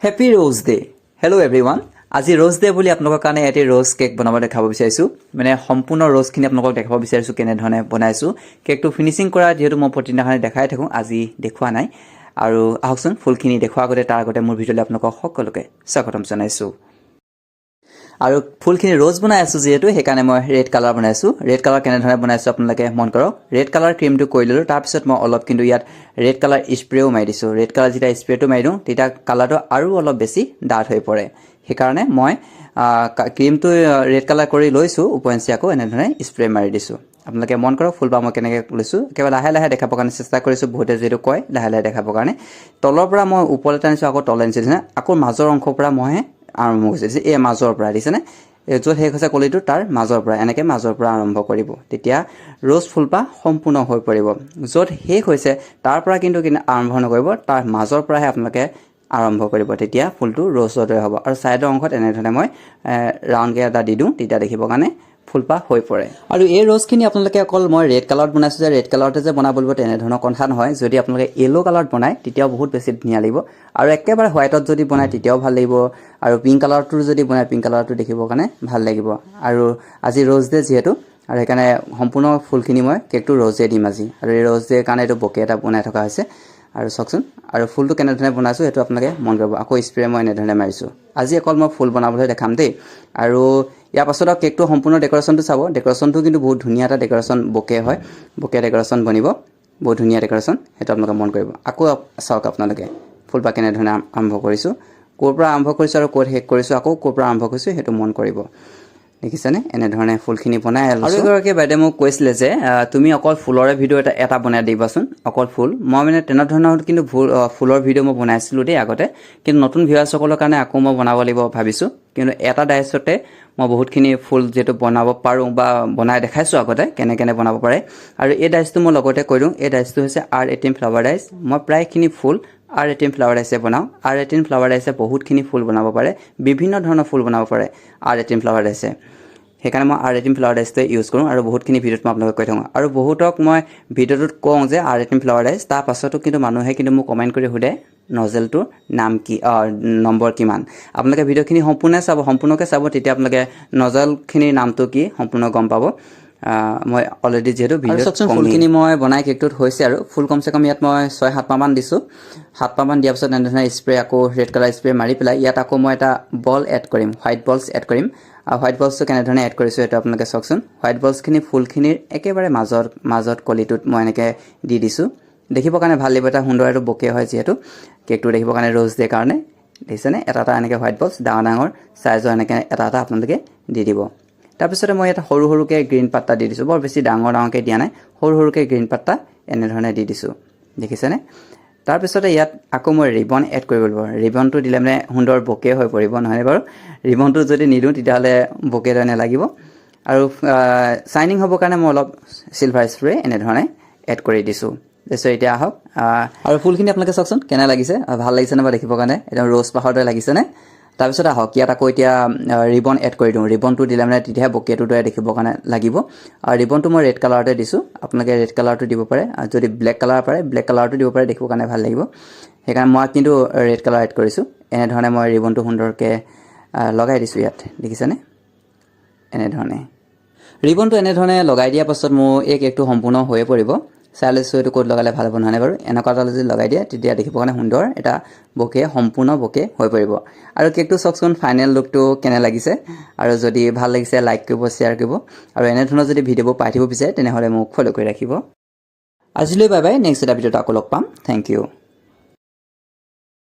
happy rose day hello' everyone আজি rose day বুলি আপোনালোকৰ কাৰণে এটি ৰ'জ কেক বনাব দেখাব বিচাৰিছোঁ মানে সম্পূৰ্ণ ৰ'জখিনি আপোনালোকক দেখাব বিচাৰিছোঁ কেনেধৰণে বনাইছোঁ কেকটো ফিনিচিং কৰা যিহেতু মই প্ৰতিদিনাখনে দেখাই থাকোঁ আজি দেখুওৱা নাই আৰু আহকচোন ফুলখিনি দেখুৱাৰ আগতে তাৰ আগতে মোৰ ভিডিঅ'লৈ আপোনালোকক সকলোকে স্বাগতম জনাইছোঁ আৰু ফুলখিনি ৰ'জ বনাই আছোঁ যিহেতু সেইকাৰণে মই ৰেড কালাৰ বনাইছোঁ ৰেড কালাৰ কেনেধৰণে বনাইছোঁ আপোনালোকে মন কৰক ৰেড কালাৰ ক্ৰীমটো কৰি ল'লোঁ তাৰপিছত মই অলপ কিন্তু ইয়াত ৰেড কালাৰ স্প্ৰেও মাৰি দিছোঁ ৰেড কালাৰ যেতিয়া স্প্ৰেটো মাৰি দিওঁ তেতিয়া কালাৰটো আৰু অলপ বেছি ডাঠ হৈ পৰে সেইকাৰণে মই ক্ৰীমটো ৰেড কালাৰ কৰি লৈছোঁ উপৰঞ্চি আকৌ এনেধৰণে স্প্ৰে মাৰি দিছোঁ আপোনালোকে মন কৰক ফুলপাহ মই কেনেকৈ লৈছোঁ একেবাৰে লাহে লাহে দেখাবৰ কাৰণে চেষ্টা কৰিছোঁ বহুতে যিহেতু কয় লাহে লাহে দেখাবৰ কাৰণে তলৰ পৰা মই ওপৰলৈ টানিছোঁ আকৌ তললৈ আনিছোঁ আকৌ মাজৰ অংশৰ পৰা মই আৰম্ভ কৰিছে এই মাজৰ পৰা দিছেনে য'ত শেষ হৈছে কলিটো তাৰ মাজৰ পৰা এনেকৈ মাজৰ পৰা আৰম্ভ কৰিব তেতিয়া ৰ'জ ফুলপাহ সম্পূৰ্ণ হৈ পৰিব য'ত শেষ হৈছে তাৰ পৰা কিন্তু আৰম্ভ নকৰিব তাৰ মাজৰ পৰাহে আপোনালোকে আৰম্ভ কৰিব তেতিয়া ফুলটো ৰ'জৰ দৰে হ'ব আৰু ছাইডৰ অংশত এনেধৰণে মই ৰাউণ্ডকৈ এটা দি দিওঁ তেতিয়া দেখিবৰ কাৰণে ফুলপাহ হৈ পৰে আৰু এই ৰ'জখিনি আপোনালোকে অকল মই ৰেড কালাৰত বনাইছোঁ যে ৰেড কালাৰতে যে বনাব লাগিব তেনেধৰণৰ কথা নহয় যদি আপোনালোকে য়েল্ল' কালাৰত বনায় তেতিয়াও বহুত বেছি ধুনীয়া লাগিব আৰু একেবাৰে হোৱাইটত যদি বনায় তেতিয়াও ভাল লাগিব আৰু পিংক কালাৰটো যদি বনায় পিংক কালাৰটো দেখিবৰ কাৰণে ভাল লাগিব আৰু আজি ৰ'জ ডে যিহেতু আৰু সেইকাৰণে সম্পূৰ্ণ ফুলখিনি মই কেকটো ৰ'জে দিম আজি আৰু এই ৰ'জ ডেৰ কাৰণে এইটো বকে এটা বনাই থকা হৈছে আৰু চাওকচোন আৰু ফুলটো কেনেধৰণে বনাইছোঁ সেইটো আপোনালোকে মন কৰিব আকৌ স্প্ৰে মই এনেধৰণে মাৰিছোঁ আজি অকল মই ফুল বনাবলৈ দেখাম দেই আৰু ইয়াৰ পাছত আৰু কেকটো সম্পূৰ্ণ ডেক'ৰেশ্যনটো চাব ডেক'ৰেশ্যনটো কিন্তু বহুত ধুনীয়া এটা ডেক'ৰেশ্যন বকে হয় বকে ডেক'ৰেশ্যন বনিব বহুত ধুনীয়া ডেক'ৰেশ্যন সেইটো আপোনালোকে মন কৰিব আকৌ চাওক আপোনালোকে ফুলপাহ কেনেধৰণে আৰম্ভ কৰিছোঁ ক'ৰ পৰা আৰম্ভ কৰিছোঁ আৰু ক'ত শেষ কৰিছোঁ আকৌ ক'ৰ পৰা আৰম্ভ কৰিছোঁ সেইটো মন কৰিব দেখিছেনে এনেধৰণে ফুলখিনি বনাই আৰু এগৰাকী বাইদেৱে মোক কৈছিলে যে তুমি অকল ফুলৰে ভিডিঅ' এটা বনাই দিবাচোন অকল ফুল মই মানে তেনেধৰণৰ কিন্তু ফুলৰ ভিডিঅ' মই বনাইছিলোঁ দেই আগতে কিন্তু নতুন ভিউৱাৰ্ছসকলৰ কাৰণে আকৌ মই বনাব লাগিব ভাবিছোঁ কিন্তু এটা ডাইচতে মই বহুতখিনি ফুল যিহেতু বনাব পাৰোঁ বা বনাই দেখাইছোঁ আগতে কেনে বনাব পাৰে আৰু এই ডাইচটো মই লগতে কৈ দিওঁ এই ডাইচটো হৈছে R18 ফ্লাৱাৰ ডাইচ মই প্ৰায়খিনি ফুল R18 ফ্লাৱাৰ ডাইচে বনাওঁ R18 ফ্লাৱাৰ ডাইচে বহুতখিনি ফুল বনাব পাৰে বিভিন্ন ধৰণৰ ফুল বনাব পাৰে R18 ফ্লাৱাৰ ডাইচে সেইকাৰণে মই R18 ফ্লাৱাৰ ডাইচটোৱে ইউজ কৰোঁ আৰু বহুতখিনি ভিডিঅ'ত মই আপোনালোকক কৈ থাকোঁ আৰু বহুতক মই ভিডিঅ'টোত কওঁ যে R18 ফ্লাৱাৰ ডাইচ তাৰ পাছতো কিন্তু মানুহে কিন্তু মোক কমেণ্ট কৰি সোধে নজেলটোৰ নাম কি নম্বৰ কিমান আপোনালোকে ভিডিঅ'খিনি সম্পূৰ্ণকৈ চাব তেতিয়া আপোনালোকে নজেলখিনিৰ নামটো কি সম্পূৰ্ণ গম পাব মই অলৰেডি যিহেতু ভিডিঅ'ত ফুলখিনি মই বনাই কেকটোত হৈছে আৰু ফুল কমচে কম ইয়াত মই 6-7 মাহমান দিছোঁ 7 মাহমান দিয়াৰ পিছত এনেধৰণে স্প্ৰে আকৌ ৰেড কালাৰ স্প্ৰে মাৰি পেলাই ইয়াত আকৌ মই এটা বল এড কৰিম হোৱাইট বলছ এড কৰিম আৰু হোৱাইট বলছটো কেনেধৰণে এড কৰিছোঁ এইটো আপোনালোকে চাওকচোন হোৱাইট বলছখিনি ফুলখিনিৰ একেবাৰে মাজত কলিটোত মই এনেকৈ দি দিছোঁ দেখিবৰ কাৰণে ভাল লাগিব এটা সুন্দৰ আৰু বকে হয় যিহেতু কেকটো দেখিবৰ কাৰণে ৰ'জ ডে কাৰণে দেখিছেনে এটা এনেকৈ হোৱাইট বলছ ডাঙৰ চাইজৰ এনেকৈ এটা আপোনালোকে দি দিব তাৰপিছতে মই ইয়াত সৰু সৰুকৈ গ্ৰীণ পাত্তা দি দিছোঁ বৰ বেছি ডাঙৰকৈ দিয়া নাই সৰু সৰুকৈ গ্ৰীণ পাত্তা এনেধৰণে দি দিছোঁ দেখিছেনে তাৰপিছতে ইয়াত আকৌ মই ৰিবন এড কৰিব লাগিব ৰিবনটো দিলে মানে সুন্দৰ বকে হৈ পৰিব নহয়নে বাৰু ৰিবনটো যদি নিদিওঁ তেতিয়াহ'লে বকে দৰে নালাগিব আৰু শ্বাইনিং হ'বৰ কাৰণে মই অলপ চিলভাৰ স্প্ৰে এনেধৰণে এড কৰি দিছোঁ তাৰপিছত এতিয়া আহক আৰু ফুলখিনি আপোনালোকে চাওকচোন কেনে লাগিছে ভাল লাগিছেনে বা দেখিবৰ কাৰণে একদম ৰ'জ পাহৰ দৰে লাগিছেনে তাৰপিছত আহক ইয়াত আকৌ এতিয়া ৰিবন এড কৰি দিওঁ ৰিবনটো দিলে মানে তেতিয়াহে বকেটোৰ দৰে দেখিবৰ কাৰণে লাগিব আৰু ৰিবনটো মই ৰেড কালাৰতে দিছোঁ আপোনালোকে ৰেড কালাৰটো দিব পাৰে আৰু যদি ব্লেক কালাৰ পাৰে ব্লেক কালাৰটো দিব পাৰে দেখিবৰ কাৰণে ভাল লাগিব সেইকাৰণে মই কিন্তু ৰেড কালাৰ এড কৰিছোঁ এনেধৰণে মই ৰিবনটো সুন্দৰকৈ লগাই দিছোঁ ইয়াত দেখিছেনে এনেধৰণে ৰিবনটো এনেধৰণে লগাই দিয়াৰ পাছত মোৰ এই কেকটো সম্পূৰ্ণ হৈয়ে পৰিব চাই লৈছোঁ এইটো ক'ত লগালে ভাল হ'ব নহয়নে বাৰু এনেকুৱা এটা যদি লগাই দিয়ে তেতিয়া দেখিবৰ কাৰণে সুন্দৰ এটা বকে সম্পূৰ্ণ বকে হৈ পৰিব আৰু কেকটো চাওকচোন ফাইনেল লুকটো কেনে লাগিছে আৰু যদি ভাল লাগিছে লাইক কৰিব শ্বেয়াৰ কৰিব আৰু এনেধৰণৰ যদি ভিডিঅ'বোৰ পাই থাকিব বিচাৰে তেনেহ'লে মোক ফ'ল' কৰি ৰাখিব আজিলৈ বাই বাই নেক্সট এটা ভিডিঅ'ত আকৌ লগ পাম থেংক ইউ